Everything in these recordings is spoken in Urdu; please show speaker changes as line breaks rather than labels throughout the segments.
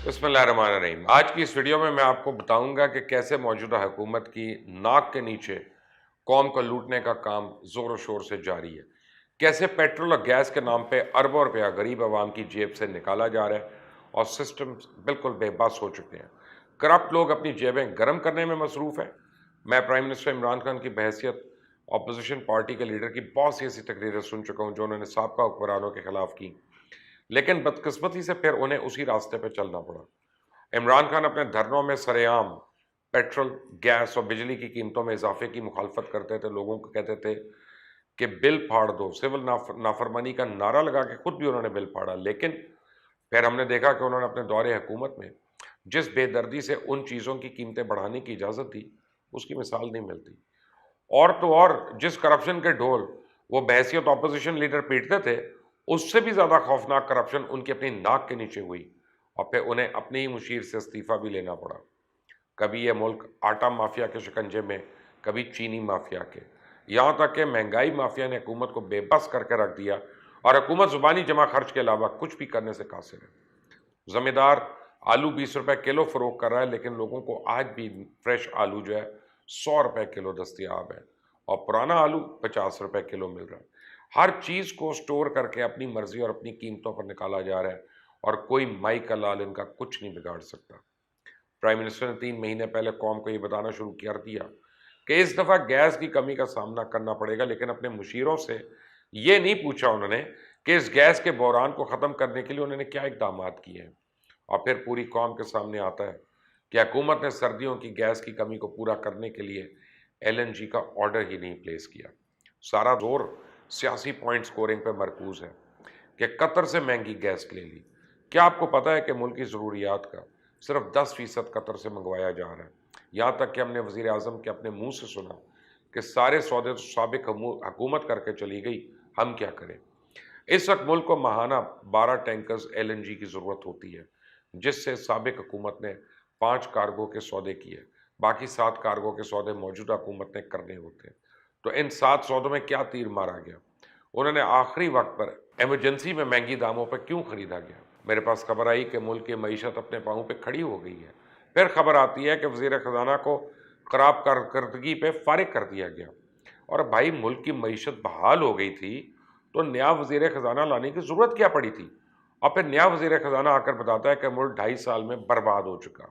بسم اللہ الرحمن الرحیم۔ آج کی اس ویڈیو میں آپ کو بتاؤں گا کہ کیسے موجودہ حکومت کی ناک کے نیچے قوم کو لوٹنے کا کام زور و شور سے جاری ہے۔ کیسے پیٹرول اور گیس کے نام پہ اربوں روپیہ غریب عوام کی جیب سے نکالا جا رہا ہے اور سسٹم بالکل بے بس ہو چکے ہیں۔ کرپٹ لوگ اپنی جیبیں گرم کرنے میں مصروف ہیں۔ میں پرائم منسٹر عمران خان کی بحیثیت اپوزیشن پارٹی کے لیڈر کی بہت سی ایسی تقریریں سن چکا ہوں جو انہوں نے سابقہ حکمرانوں کے خلاف کی، لیکن بدقسمتی سے پھر انہیں اسی راستے پہ چلنا پڑا۔ عمران خان اپنے دھرنوں میں سرے عام پیٹرول، گیس اور بجلی کی قیمتوں میں اضافے کی مخالفت کرتے تھے، لوگوں کو کہتے تھے کہ بل پھاڑ دو، سول نافرمانی کا نعرہ لگا کے خود بھی انہوں نے بل پھاڑا، لیکن پھر ہم نے دیکھا کہ انہوں نے اپنے دور حکومت میں جس بے دردی سے ان چیزوں کی قیمتیں بڑھانے کی اجازت دی، اس کی مثال نہیں ملتی۔ اور تو اور جس کرپشن کے ڈھول وہ بحیثیت اپوزیشن لیڈر پیٹتے تھے، اس سے بھی زیادہ خوفناک کرپشن ان کی اپنی ناک کے نیچے ہوئی اور پھر انہیں اپنی ہی مشیر سے استعفیٰ بھی لینا پڑا۔ کبھی یہ ملک آٹا مافیا کے شکنجے میں، کبھی چینی مافیا کے، یہاں تک کہ مہنگائی مافیا نے حکومت کو بے بس کر کے رکھ دیا اور حکومت زبانی جمع خرچ کے علاوہ کچھ بھی کرنے سے قاصر ہے۔ زمیندار آلو 20 روپے کلو فروخت کر رہا ہے، لیکن لوگوں کو آج بھی فریش آلو جو ہے 100 روپے کلو دستیاب ہے اور پرانا آلو 50 روپے کلو مل رہا ہے۔ ہر چیز کو سٹور کر کے اپنی مرضی اور اپنی قیمتوں پر نکالا جا رہا ہے اور کوئی مائی کا لال ان کا کچھ نہیں بگاڑ سکتا۔ پرائم منسٹر نے 3 مہینے پہلے قوم کو یہ بتانا شروع کر دیا کہ اس دفعہ گیس کی کمی کا سامنا کرنا پڑے گا، لیکن اپنے مشیروں سے یہ نہیں پوچھا انہوں نے کہ اس گیس کے بحران کو ختم کرنے کے لیے انہوں نے کیا اقدامات کیے ہیں۔ اور پھر پوری قوم کے سامنے آتا ہے کہ حکومت نے سردیوں کی گیس کی کمی کو پورا کرنے کے لیے LNG کا آرڈر ہی نہیں پلیس کیا۔ سارا زور سیاسی پوائنٹ سکورنگ پہ مرکوز ہے کہ قطر سے مہنگی گیس لے لی۔ کیا آپ کو پتا ہے کہ ملک کی ضروریات کا صرف 10% قطر سے منگوایا جا رہا ہے؟ یہاں تک کہ ہم نے وزیر اعظم کے اپنے منہ سے سنا کہ سارے سودے تو سابق حکومت کر کے چلی گئی، ہم کیا کریں؟ اس وقت ملک کو ماہانہ 12 ٹینکرز LNG کی ضرورت ہوتی ہے، جس سے سابق حکومت نے 5 کارگو کے سودے کیے، باقی 7 کارگو کے سودے موجودہ حکومت نے کرنے ہوتے ہیں۔ تو ان 7 سودوں میں کیا تیر مارا گیا؟ انہوں نے آخری وقت پر ایمرجنسی میں مہنگی داموں پر کیوں خریدا گیا؟ میرے پاس خبر آئی کہ ملک کی معیشت اپنے پاؤں پہ کھڑی ہو گئی ہے۔ پھر خبر آتی ہے کہ وزیر خزانہ کو خراب کارکردگی پہ فارغ کر دیا گیا۔ اور بھائی ملک کی معیشت بحال ہو گئی تھی تو نیا وزیر خزانہ لانے کی ضرورت کیا پڑی تھی؟ اور پھر نیا وزیر خزانہ آ کر بتاتا ہے کہ ملک 2.5 سال میں برباد ہو چکا۔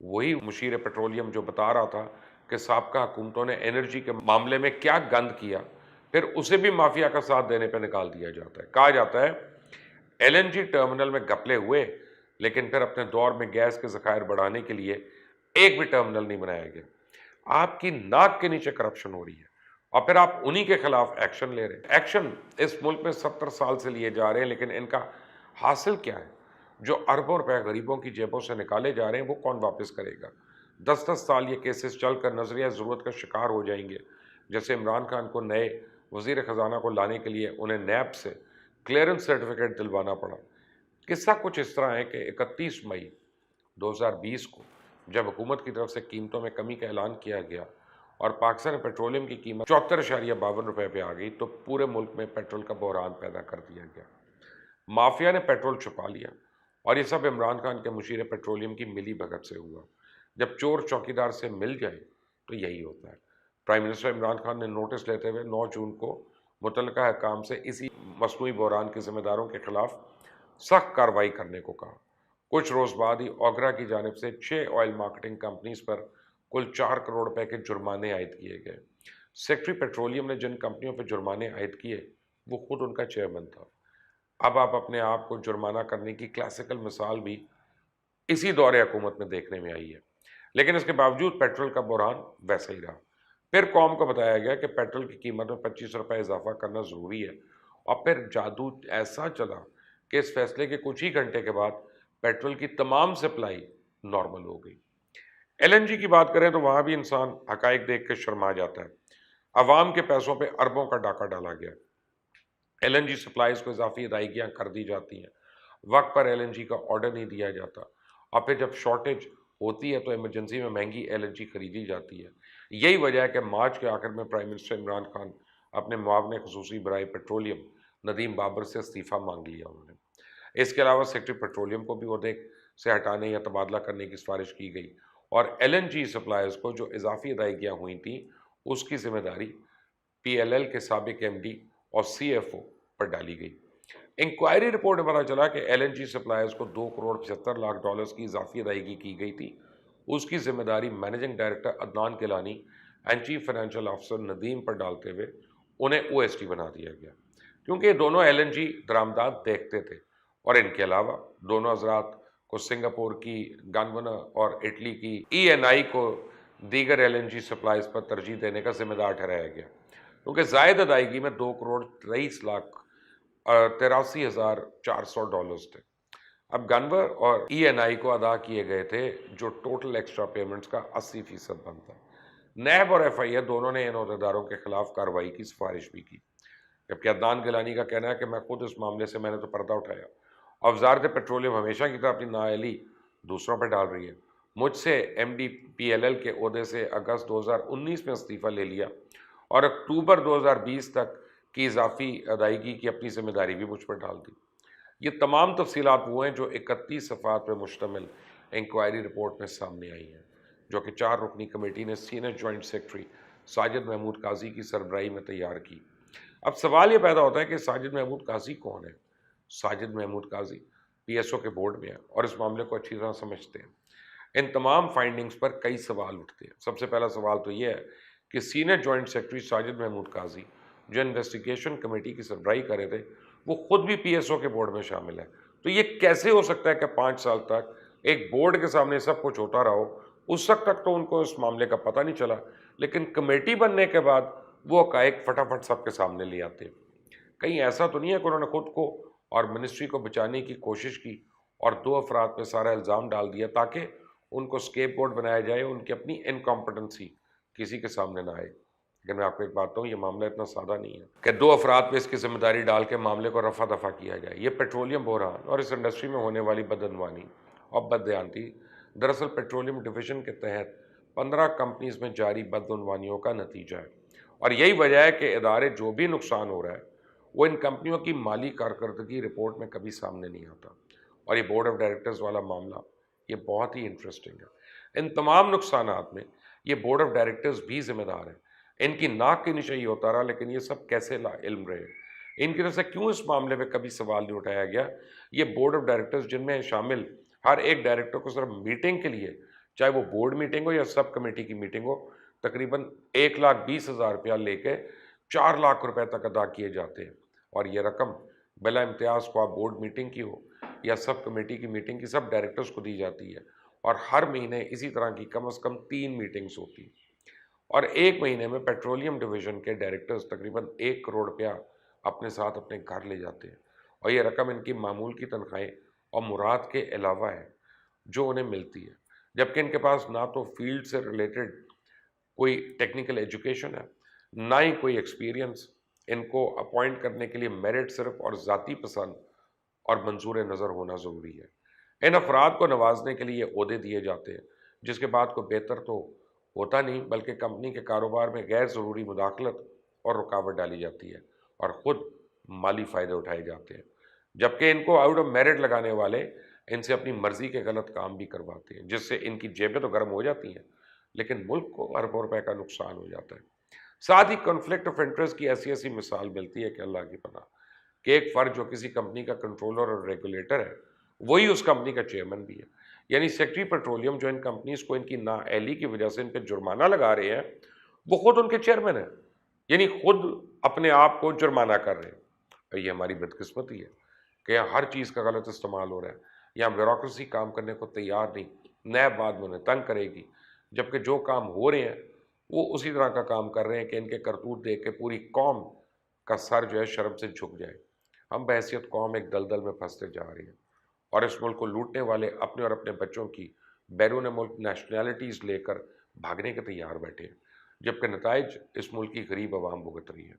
وہی مشیر پیٹرولیم جو بتا رہا تھا کہ سابقہ حکومتوں نے انرجی کے معاملے میں کیا گند کیا، پھر اسے بھی مافیا کا ساتھ دینے پہ نکال دیا جاتا ہے۔ کہا جاتا ہے LNG ٹرمینل میں گھپلے ہوئے، لیکن پھر اپنے دور میں گیس کے ذخائر بڑھانے کے لیے ایک بھی ٹرمینل نہیں بنایا گیا۔ آپ کی ناک کے نیچے کرپشن ہو رہی ہے اور پھر آپ انہی کے خلاف ایکشن لے رہے ہیں۔ ایکشن اس ملک میں 70 سال سے لیے جا رہے ہیں، لیکن ان کا حاصل کیا ہے؟ جو اربوں روپے غریبوں کی جیبوں سے نکالے جا رہے ہیں وہ کون واپس کرے گا؟ 10 سال یہ کیسز چل کر نظریہ ضرورت کا شکار ہو جائیں گے۔ جیسے عمران خان کو نئے وزیر خزانہ کو لانے کے لیے انہیں نیب سے کلیئرنس سرٹیفکیٹ دلوانا پڑا۔ قصہ کچھ اس طرح ہے کہ 31 مئی 2020 کو جب حکومت کی طرف سے قیمتوں میں کمی کا اعلان کیا گیا اور پاکستان پیٹرولیم کی قیمت 74.52 روپے پہ آ گئی تو پورے ملک میں پیٹرول کا بحران پیدا کر دیا گیا۔ مافیا نے پیٹرول چھپا لیا اور یہ سب عمران خان کے مشیر پیٹرولیم کی ملی بھگت سے ہوا۔ جب چور چوکیدار سے مل جائے تو یہی ہوتا ہے۔ پرائم منسٹر عمران خان نے نوٹس لیتے ہوئے 9 جون کو متعلقہ حکام سے اسی مصنوعی بحران کے ذمہ داروں کے خلاف سخت کارروائی کرنے کو کہا۔ کچھ روز بعد ہی اوگرا کی جانب سے 6 آئل مارکیٹنگ کمپنیز پر کل 4 کروڑ روپے کے جرمانے عائد کیے گئے۔ سیکٹری پیٹرولیم نے جن کمپنیوں پہ جرمانے عائد کیے وہ خود ان کا چیئرمین تھا۔ اب آپ اپنے آپ کو جرمانہ کرنے کی کلاسیکل مثال بھی اسی دور حکومت میں دیکھنے میں آئی ہے، لیکن اس کے باوجود پیٹرول کا بحران ویسا ہی رہا۔ پھر قوم کو بتایا گیا کہ پیٹرول کی قیمت میں 25 روپے اضافہ کرنا ضروری ہے اور پھر جادو ایسا چلا کہ اس فیصلے کے کچھ ہی گھنٹے کے بعد پیٹرول کی تمام سپلائی نارمل ہو گئی۔ LNG کی بات کریں تو وہاں بھی انسان حقائق دیکھ کے شرما جاتا ہے۔ عوام کے پیسوں پہ اربوں کا ڈاکہ ڈالا گیا۔ LNG سپلائیز کو اضافی ادائیگیاں کر دی جاتی ہیں، وقت پر LNG کا آرڈر نہیں دیا جاتا اور پھر جب شارٹیج ہوتی ہے تو ایمرجنسی میں مہنگی LNG خریدی جاتی ہے۔ یہی وجہ ہے کہ مارچ کے آخر میں پرائم منسٹر عمران خان اپنے معاون خصوصی برائے پیٹرولیم ندیم بابر سے استعفیٰ مانگ لیا انہوں نے۔ اس کے علاوہ سیکٹری پیٹرولیم کو بھی عہدے سے ہٹانے یا تبادلہ کرنے کی سفارش کی گئی، اور LNG سپلائرز کو جو اضافی ادائیگیاں ہوئی تھیں اس کی ذمہ داری PLL کے سابق MD اور CFO پر ڈالی گئی۔ انکوائری رپورٹ میں پتہ چلا کہ LNG سپلائرز کو $2.75 کروڑ کی اضافی ادائیگی کی گئی تھی، اس کی ذمہ داری managing director Adnan Gilani and chief financial officer Nadeem پر ڈالتے ہوئے انہیں OSD بنا دیا گیا، کیونکہ یہ دونوں LNG درآمدات دیکھتے تھے، اور ان کے علاوہ دونوں حضرات کو سنگاپور کی گانونا اور اٹلی کی ENI کو دیگر LNG سپلائز پر ترجیح دینے کا ذمہ دار ٹھہرایا گیا، کیونکہ زائد ادائیگی میں $2,23,83,400 تھے۔ اب گنور اور ENI کو ادا کیے گئے تھے جو ٹوٹل ایکسٹرا پیمنٹس کا 80% بنتا۔ نیب اور FIA دونوں نے ان عہدیداروں کے خلاف کارروائی کی سفارش بھی کی، جبکہ عدنان گیلانی کا کہنا ہے کہ میں خود اس معاملے سے میں نے تو پردہ اٹھایا، اور وزارت پیٹرولیم ہمیشہ کی طرح اپنی نااہلی دوسروں پر ڈال رہی ہے۔ مجھ سے MD PLL کے عہدے سے اگست 2019 میں استعفیٰ لے لیا، اور اکتوبر 2020 تک کی اضافی ادائیگی کی اپنی ذمہ داری بھی مجھ پر ڈال دی۔ یہ تمام تفصیلات وہ ہیں جو 31 صفحات پر مشتمل انکوائری رپورٹ میں سامنے آئی ہیں، جو کہ 4 رکنی کمیٹی نے senior joint secretary Sajid Mahmood Qazi کی سربراہی میں تیار کی۔ اب سوال یہ پیدا ہوتا ہے کہ ساجد محمود قاضی کون ہے؟ ساجد محمود قاضی PSO کے بورڈ میں ہے اور اس معاملے کو اچھی طرح سمجھتے ہیں۔ ان تمام فائنڈنگز پر کئی سوال اٹھتے ہیں۔ سب سے پہلا سوال تو یہ ہے کہ senior joint secretary Sajid Mahmood Qazi جو انویسٹیگیشن کمیٹی کی سربراہی کر رہے تھے، وہ خود بھی PSO کے بورڈ میں شامل ہے، تو یہ کیسے ہو سکتا ہے کہ 5 سال تک ایک بورڈ کے سامنے سب کچھ ہوتا رہا ہو؟ اس وقت تک تو ان کو اس معاملے کا پتہ نہیں چلا، لیکن کمیٹی بننے کے بعد وہ حقائق فٹافٹ سب کے سامنے لے آتے۔ کہیں ایسا تو نہیں ہے کہ انہوں نے خود کو اور منسٹری کو بچانے کی کوشش کی اور 2 افراد پہ سارا الزام ڈال دیا تاکہ ان کو اسکیپ گوٹ بنایا جائے، ان کی اپنی انکمپٹنسی کسی کے سامنے نہ آئے؟ لیکن میں آپ کو ایک بات کہوں، یہ معاملہ اتنا سادہ نہیں ہے کہ 2 افراد پہ اس کی ذمہ داری ڈال کے معاملے کو رفع دفع کیا جائے۔ یہ پیٹرولیم بحران اور اس انڈسٹری میں ہونے والی بدعنوانی اور بددیانتی دراصل پیٹرولیم ڈویژن کے تحت 15 کمپنیز میں جاری بدعنوانیوں کا نتیجہ ہے، اور یہی وجہ ہے کہ ادارے جو بھی نقصان ہو رہا ہے وہ ان کمپنیوں کی مالی کارکردگی رپورٹ میں کبھی سامنے نہیں آتا۔ اور یہ بورڈ آف ڈائریکٹرز والا معاملہ یہ بہت ہی انٹرسٹنگ ہے۔ ان تمام نقصانات میں یہ بورڈ آف ڈائریکٹرز بھی ذمہ دار ہیں۔ ان کی ناک کے نیچے ہی ہوتا رہا، لیکن یہ سب کیسے لا علم رہے؟ ان کی طرف سے کیوں اس معاملے پہ کبھی سوال نہیں اٹھایا گیا؟ یہ بورڈ آف ڈائریکٹرز جن میں شامل ہر ایک ڈائریکٹر کو صرف میٹنگ کے لیے، چاہے وہ بورڈ میٹنگ ہو یا سب کمیٹی کی میٹنگ ہو، تقریباً $1,20,000 لے کے $4,00,000 تک ادا کیے جاتے ہیں، اور یہ رقم بلا امتیاز کو آپ بورڈ میٹنگ کی ہو یا سب کمیٹی کی میٹنگ کی سب ڈائریکٹرز کو دی جاتی ہے، اور ہر مہینے اسی طرح کی کم از کم 3 میٹنگز ہوتی ہیں، اور ایک مہینے میں پیٹرولیم ڈویژن کے ڈائریکٹرز تقریباً $1 کروڑ اپنے ساتھ اپنے گھر لے جاتے ہیں، اور یہ رقم ان کی معمول کی تنخواہیں اور مراد کے علاوہ ہے جو انہیں ملتی ہے، جبکہ ان کے پاس نہ تو فیلڈ سے ریلیٹڈ کوئی ٹیکنیکل ایجوکیشن ہے، نہ ہی کوئی ایکسپیرینس۔ ان کو اپوائنٹ کرنے کے لیے میرٹ صرف اور ذاتی پسند اور منظور نظر ہونا ضروری ہے۔ ان افراد کو نوازنے کے لیے عہدے دیے جاتے ہیں، جس کے بعد کو بہتر تو ہوتا نہیں بلکہ کمپنی کے کاروبار میں غیر ضروری مداخلت اور رکاوٹ ڈالی جاتی ہے، اور خود مالی فائدے اٹھائے جاتے ہیں، جبکہ ان کو آؤٹ آف میرٹ لگانے والے ان سے اپنی مرضی کے غلط کام بھی کرواتے ہیں، جس سے ان کی جیبیں تو گرم ہو جاتی ہیں لیکن ملک کو اربوں روپے کا نقصان ہو جاتا ہے۔ ساتھ ہی کنفلکٹ آف انٹرسٹ کی ایسی مثال ملتی ہے کہ اللہ کی پناہ، کہ ایک فرد جو کسی کمپنی کا کنٹرولر اور ریگولیٹر ہے وہی اس کمپنی کا چیئرمین بھی ہے، یعنی سیکرٹری پیٹرولیم جو ان کمپنیز کو ان کی نااہلی کی وجہ سے ان پہ جرمانہ لگا رہے ہیں، وہ خود ان کے چیئرمین ہیں، یعنی خود اپنے آپ کو جرمانہ کر رہے ہیں۔ اور یہ ہماری بدقسمتی ہے کہ یہاں ہر چیز کا غلط استعمال ہو رہا ہے، یہاں بیوروکریسی کام کرنے کو تیار نہیں، نیب بعد میں انہیں تنگ کرے گی، جبکہ جو کام ہو رہے ہیں وہ اسی طرح کا کام کر رہے ہیں کہ ان کے کرتوت دیکھ کے پوری قوم کا سر جو ہے شرم سے جھک جائے۔ ہم بحیثیت قوم ایک دلدل میں پھنستے جا رہے ہیں، اور اس ملک کو لوٹنے والے اپنے اور اپنے بچوں کی بیرون ملک نیشنلٹیز لے کر بھاگنے کے تیار بیٹھے ہیں، جبکہ نتائج اس ملک کی غریب عوام بھگت رہی ہے،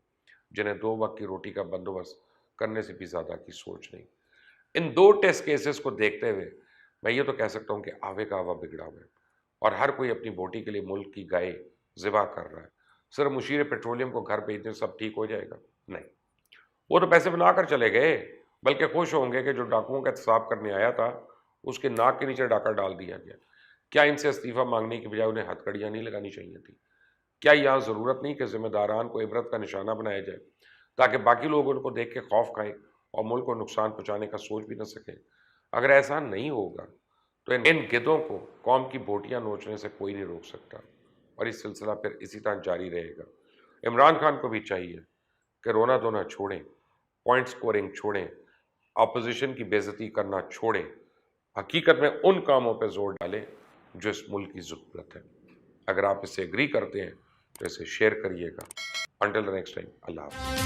جنہیں 2 وقت کی روٹی کا بندوبست کرنے سے بھی زیادہ کی سوچ نہیں۔ ان 2 ٹیسٹ کیسز کو دیکھتے ہوئے میں یہ تو کہہ سکتا ہوں کہ آوے کا آوا بگڑا ہوا ہے، اور ہر کوئی اپنی بوٹی کے لیے ملک کی گائے ذبح کر رہا ہے۔ صرف مشیر پیٹرولیم کو گھر بھیجنے سے سب ٹھیک ہو جائے گا؟ نہیں، وہ تو پیسے بنا کر چلے گئے، بلکہ خوش ہوں گے کہ جو ڈاکوؤں کا احتساب کرنے آیا تھا اس کے ناک کے نیچے ڈاکہ ڈال دیا گیا. کیا ان سے استعفیٰ مانگنے کی بجائے انہیں ہتھکڑیاں نہیں لگانی چاہیے تھی؟ کیا یہاں ضرورت نہیں کہ ذمہ داران کو عبرت کا نشانہ بنایا جائے تاکہ باقی لوگ ان کو دیکھ کے خوف کھائیں اور ملک کو نقصان پہنچانے کا سوچ بھی نہ سکیں؟ اگر ایسا نہیں ہوگا تو ان گدوں کو قوم کی بوٹیاں نوچنے سے کوئی نہیں روک سکتا، اور یہ سلسلہ پھر اسی طرح جاری رہے گا. عمران خان کو بھی چاہیے کہ رونا دھونا چھوڑیں، پوائنٹ سکورنگ چھوڑیں، اپوزیشن کی بے عزتی کرنا چھوڑیں، حقیقت میں ان کاموں پہ زور ڈالیں جو اس ملک کی ضرورت ہے. اگر آپ اس سے ایگری کرتے ہیں تو اسے شیئر کریے گا. انٹل دی نیکسٹ ٹائم، اللہ حافظ.